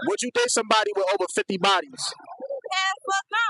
Would you date somebody with over 50 bodies? Hell, fuck no.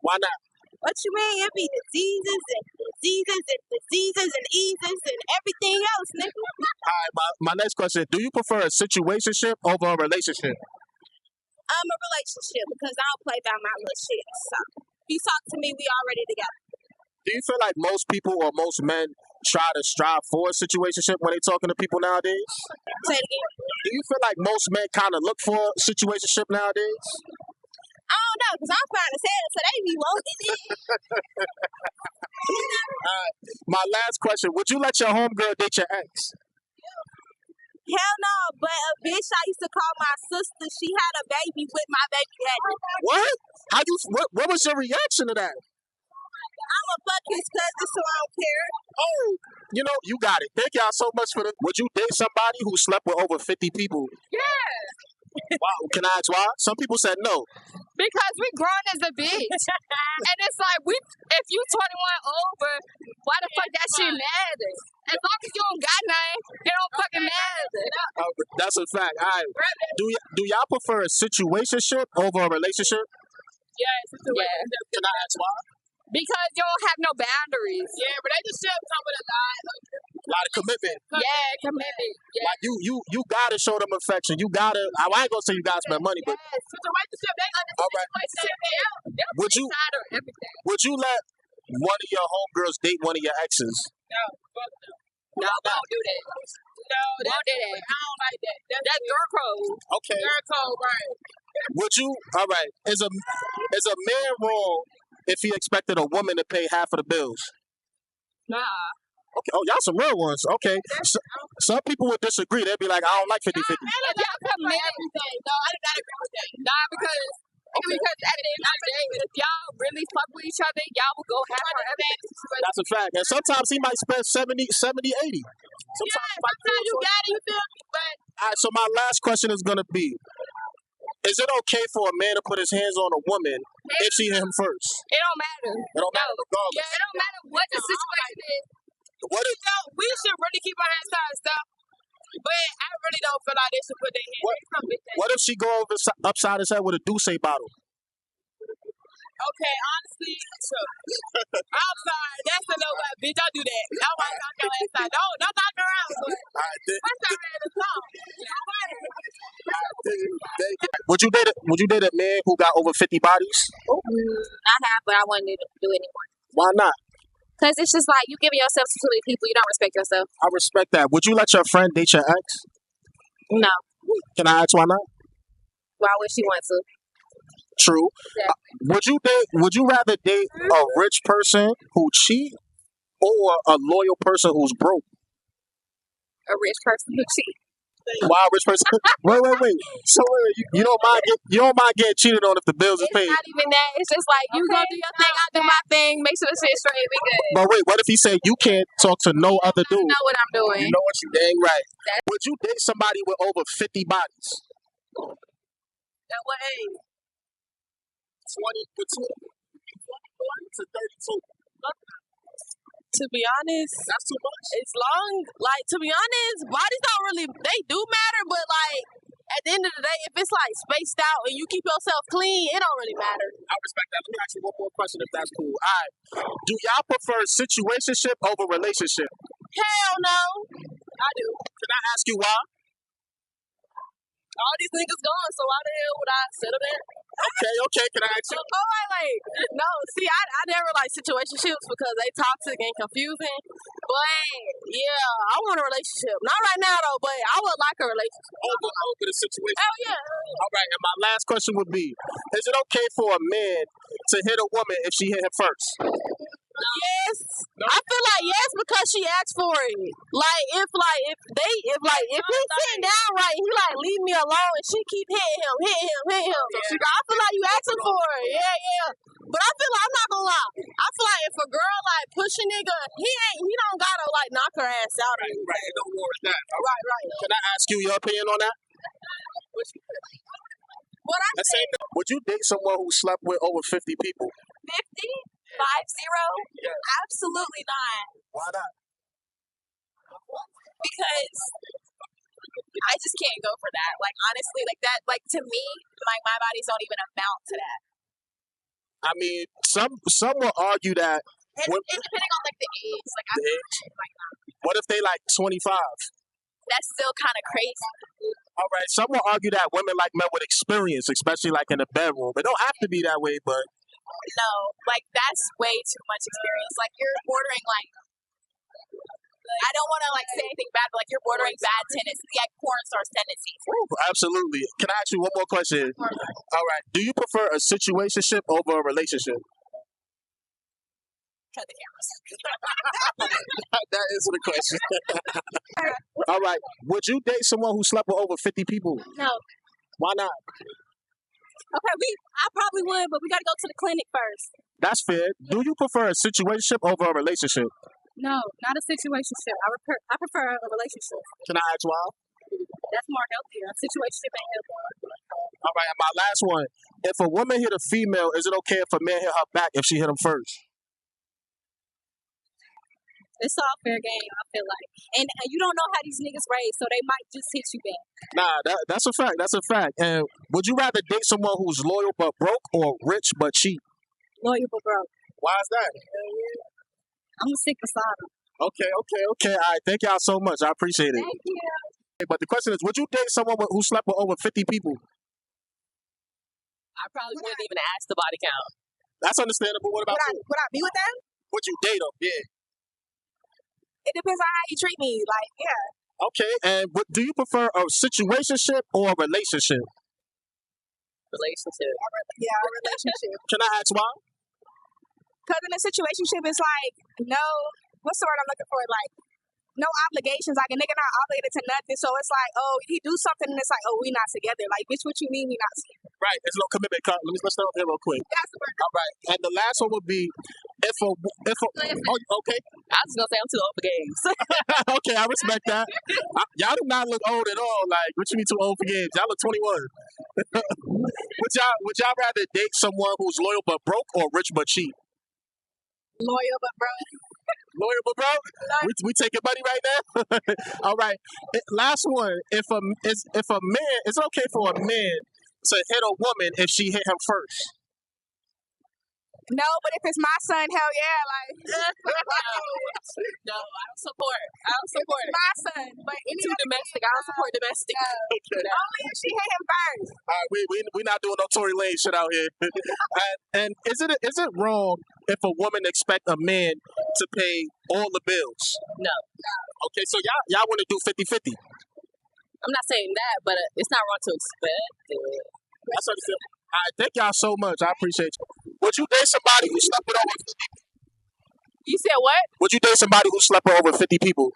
Why not? What you mean? It be diseases and diseases and diseases and eases and everything else, nigga. All right, my next question. Do you prefer a situationship over a relationship? I'm a relationship because I don't play by my little shit. So if you talk to me, we already together. Do you feel like most people or most men try to strive for a situationship when they talking to people nowadays? Say it again. Do you feel like most men kind of look for a situationship nowadays? I don't know, because I'm trying to say it, so they be wanting it. My last question. Would you let your homegirl date your ex? Hell no, but a bitch I used to call my sister, she had a baby with my baby daddy. What? What was your reaction to that? I'm a fuck his cousin, so I don't care. Oh, you got it. Thank y'all so much for the. Would you date somebody who slept with over 50 people? Yeah. Wow. Can I ask why? Some people said no. Because we grown as a bitch. And it's like, if you 21 over, why the fuck that shit matters? As long as you don't got nothing, it don't fucking matter. That's a fact. All right. Do y'all prefer a situationship over a relationship? Yes. Yeah. Can I ask why? Because you don't have no boundaries. Yeah, relationship come with a lot of commitment. Yeah, commitment. Yeah. Like you gotta show them affection. You gotta. I ain't gonna say you gotta spend money, but yes. Relationship, they understand. all right. Would you let one of your homegirls date one of your exes? No, fuck no. No, don't do that. No, don't do that. I don't like that. That's girl code. Okay. Girl code, right? Would you? All right. Is a man wrong if he expected a woman to pay half of the bills? Nah. Okay. Oh, y'all some real ones. Okay. Some people would disagree. They'd be like, I don't like 50-50. Y'all commit everything. No, I do not agree with that. Nah, because at the end of the day, if y'all really fuck with each other, y'all will go half for everything. That's a fact. And sometimes he might spend 70, 80. Sometimes you got it, you feel me? But all right, so my last question is going to be, is it okay for a man to put his hands on a woman if she hit him first? it don't matter. It don't matter regardless. Yeah, it don't matter what the situation is. What if We should really keep our hands to ourselves. But I really don't feel like they should put their hands. what if she go upside his head with a Douce bottle? Okay, honestly, I'm sorry. That's a little bit, bitch. Don't do that. I want to knock your ass out. Don't knock her out. All right, What's her name? The song? Would you date a man who got over 50 bodies? I have, but I wouldn't do it anymore. Why not? Because it's just like you giving yourself to too many people, you don't respect yourself. I respect that. Would you let your friend date your ex? No. Can I ask why not? Why would she want to? True. Would you rather date a rich person who cheat or a loyal person who's broke? A rich person who cheats. Why a rich person? Wait. So you don't mind getting cheated on if the bills is paid? It's not even that. It's just like you go do your thing, I do my thing. Make sure the shit's straight. We good. But wait, what if he said you can't talk to no other dude? I know what I'm doing. You know what you dang right. Would you date somebody with over 50 bodies? At what age? 21 to 32. To be honest, That's too much. it's long. Like, to be honest, bodies don't really, they do matter, but like, at the end of the day, if it's like spaced out and you keep yourself clean, it don't really matter. I respect that. Let me ask you one more question if that's cool. All right. Do y'all prefer situationship over relationship? Hell no. I do. Can I ask you why? All these niggas gone, so why the hell would I settle there? Okay. Can I ask you? No, see, I never like situationships because they toxic and confusing. But yeah, I want a relationship. Not right now though, but I would like a relationship. Over the situation. Hell yeah. All right, and my last question would be, is it okay for a man to hit a woman if she hit him first? Yes, I feel like yes because she asked for it. Like if he's sitting down right, he like leave me alone, and she keep hitting him. So I feel like you asking for it. Yeah. But I feel like I'm not gonna lie. I feel like if a girl like push a nigga, he don't gotta like knock her ass out. Right. Don't worry that. Right. Can I ask you your opinion on that? What I say? Would you date someone who slept with over 50 people? 50? 50? Yeah. Absolutely not. Why not? Because I just can't go for that. Like honestly, like that, like to me, like my bodies don't even amount to that. I mean, some will argue that. And depending on like the age, like I'm like what if they like 25? that's still kind of crazy. All right, some will argue that women like men with experience, especially like in the bedroom. It don't have to be that way, but No, like that's way too much experience. Like you're bordering like. I don't want to like say anything bad, but like you're bordering bad tendencies, like porn stars tendencies. absolutely. Can I ask you one more question? All right, do you prefer a situationship over a relationship? Cut the cameras. That is the question. All right, would you date someone who slept with over 50 people? No. Why not? Okay, I probably would, but we got to go to the clinic first. That's fair. Do you prefer a situationship over a relationship? No, not a situationship. I prefer a relationship. Can I ask why? That's more healthier. A situationship ain't healthy. All right, and my last one. If a woman hit a female, is it okay if a man hit her back if she hit him first? It's all fair game, I feel like. And you don't know how these niggas raised, so they might just hit you back. Nah, that's a fact. That's a fact. And would you rather date someone who's loyal but broke or rich but cheap? Loyal but broke. Why is that? I'm a sick beside them. Okay. All right, thank y'all so much. I appreciate it. Thank you. But the question is, would you date someone who slept with over 50 people? I probably wouldn't even ask the body count. That's understandable. What about you? Would I be with them? Would you date them? Yeah. It depends on how you treat me. Like, yeah. Okay, and do you prefer a situationship or a relationship? Relationship. Yeah, a relationship. Can I ask why? Because in a situationship, it's like, no, what's the word I'm looking for? Like, no obligations. Like, a nigga not obligated to nothing. So it's like, oh, he do something and it's like, oh, we not together. Like, bitch, what you mean we not together? Right, there's no commitment. Let's start here real quick. That's the word. All right, and the last one would be if a okay. I was going to say I'm too old for games. Okay, I respect that. Y'all do not look old at all. Like, what you mean too old for games? Y'all look 21. would y'all rather date someone who's loyal but broke or rich but cheap? Loyal but broke. Loyal but broke? We taking money right now? All right. Last one. If a man, is it okay for a man to hit a woman if she hit him first? No, but if it's my son, hell yeah, like no, I don't support. It's my son, but too domestic. I don't support domestic. Okay. Only if she hit him first. All right, we not doing no Tory Lane shit out here. and is it wrong if a woman expect a man to pay all the bills? No. Okay, so y'all want to do 50-50. I'm not saying that, but it's not wrong to expect it. That's understandable. All right, thank y'all so much. I appreciate you. Would you date somebody who slept with over 50 people? You said what? Would you date somebody who slept with over 50 people?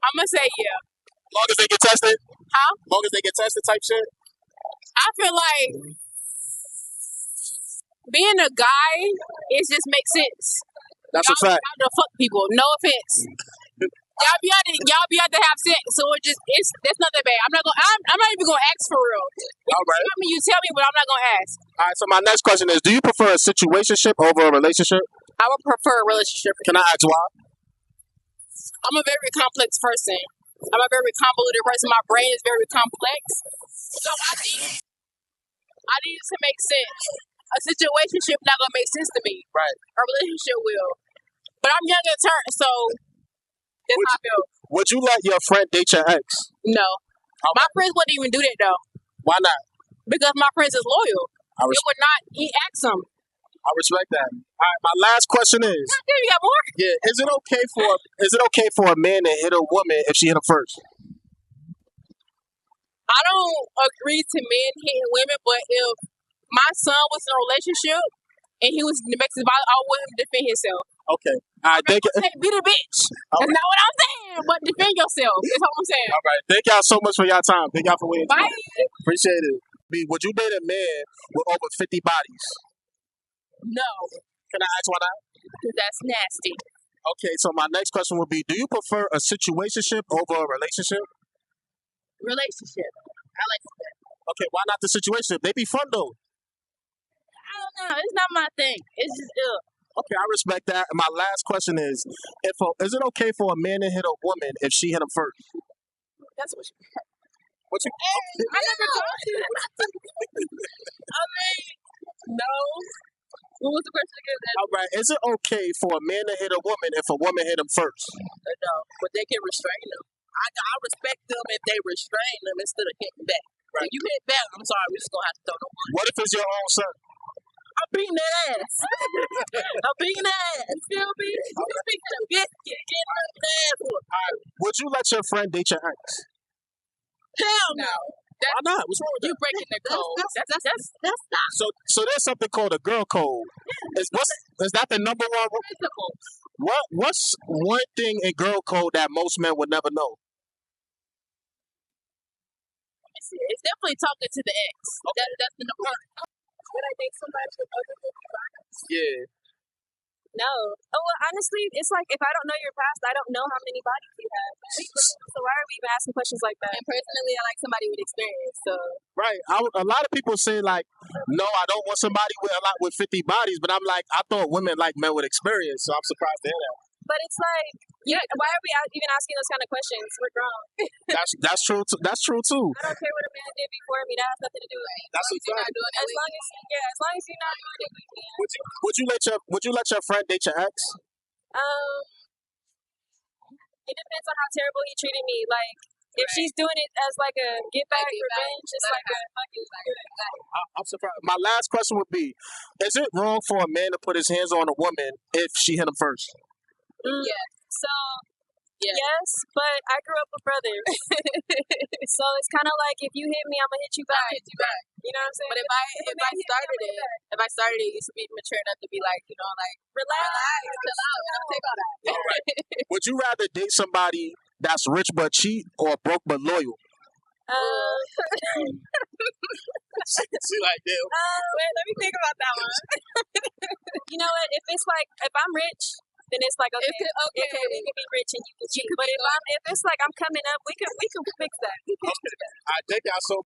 I'm gonna say yeah. Long as they get tested? Huh? Long as they get tested type shit? I feel like being a guy, it just makes sense. That's a fact. Y'all to fuck people. No offense. Y'all be out to have sex, so that's not that bad. I'm not even gonna ask for real. All right. You tell me, but I'm not gonna ask. All right. So my next question is: do you prefer a situationship over a relationship? I would prefer a relationship. Can I ask why? I'm a very complex person. I'm a very convoluted person. My brain is very complex, so I need it to make sense. A situationship not gonna make sense to me. Right. A relationship will, but I'm young in turn, so. Would you let your friend date your ex? No. Okay. My friends wouldn't even do that though. Why not? Because my friends is loyal. They would not ask them. I respect that. All right, my last question is. You got more? Yeah, is it okay for a man to hit a woman if she hit him first? I don't agree to men hitting women, but if my son was in a relationship and he was domestic violence, I want him to defend himself. Okay. All right, thank you. Be the bitch. That's not what I'm saying, but defend yourself. That's what I'm saying. All right. Thank y'all so much for y'all time. Thank y'all for waiting. Bye. Appreciate it. Would you date a man with over 50 bodies? No. Can I ask why not? Because that's nasty. Okay, so my next question would be, do you prefer a situationship over a relationship? Relationship. I like that. Okay, why not the situationship? They be fun though. I don't know. It's not my thing. It's just Okay, I respect that. And my last question is: is it okay for a man to hit a woman if she hit him first? That's what. What you? I never told you. I mean, no. What was the question again? All right. Is it okay for a man to hit a woman if a woman hit him first? No, but they can restrain them. I respect them if they restrain them instead of hitting back. Right. If you hit back, I'm sorry, we're just gonna have to throw them. What if it's your own son? I'm beating that ass. I'm beating that ass. You feel me? I'm beating the biscuit. Getting the ass whooped. Would you let your friend date your ex? Hell no. Why not? What's wrong with You breaking the code. That's not. So there's something called a girl code. Is that the number one principle. What's one thing in girl code that most men would never know? It's definitely talking to the ex. Okay. That's the number one. Would I date somebody with other bodies? Yeah. No. Oh, well, honestly, it's like if I don't know your past, I don't know how many bodies you have. So why are we even asking questions like that? And personally, I like somebody with experience. So right. A lot of people say like, no, I don't want somebody with 50 bodies, but I'm like, I thought women like men with experience, so I'm surprised to hear that. But it's like, why are we even asking those kind of questions? We're grown. That's true. That's true too. I don't care what a man did before me. That has nothing to do with me. That's what you're not doing. As long as you're not doing it, we can. Would you let your friend date your ex? It depends on how terrible he treated me. Like, if she's doing it as like a get back revenge, it's like a fucking. I'm surprised. My last question would be: is it wrong for a man to put his hands on a woman if she hit him first? Yeah. So, yes, but I grew up with brothers. So it's kind of like if you hit me, I'm going to hit you back. You know what I'm saying? But if I started it, you should be mature enough to be like, relax, chill out, take all that. All right. Would you rather date somebody that's rich but cheat or broke but loyal? See, like, damn. Wait, let me think about that one. You know what? If I'm rich, then it's like okay, we can be rich and you can cheat. But if it's like I'm coming up, we can fix that. I think y'all so